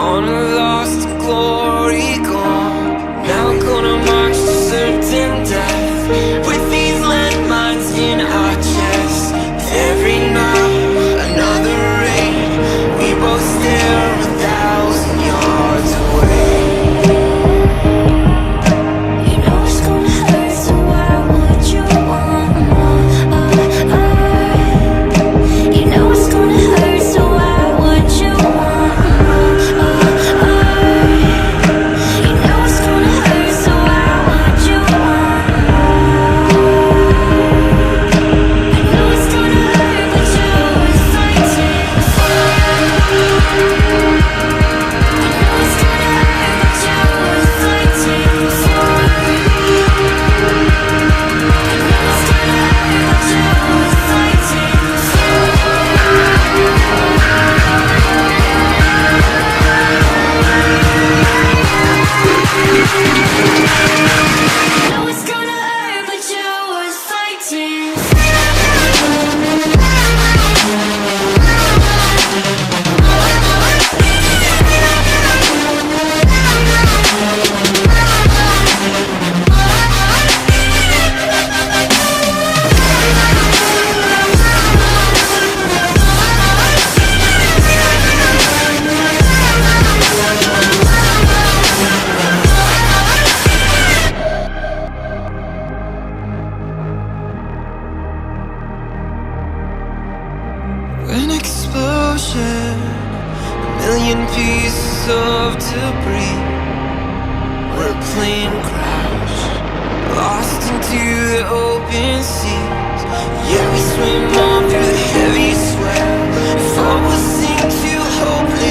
on a lost glory gone. Now gonna march to certain death with these landmines in our chest. Every night, another rain. We both stare 1,000 yards away. You know it's gonna hurt, so why would you want more? You know it's gonna hurt, so why would you want more? You know it's gonna hurt, so why would you want more? I know it's gonna hurt, but you would fight it. I know it's gonna hurt, but you would fight it. I know it's gonna hurt, but you would fight it. I know it's gonna hurt, but you was fighting. An explosion, a million pieces of debris. We're a plane crash, lost into the open seas. Yeah, we swim on through the heavy swell. If all will sink to hopeless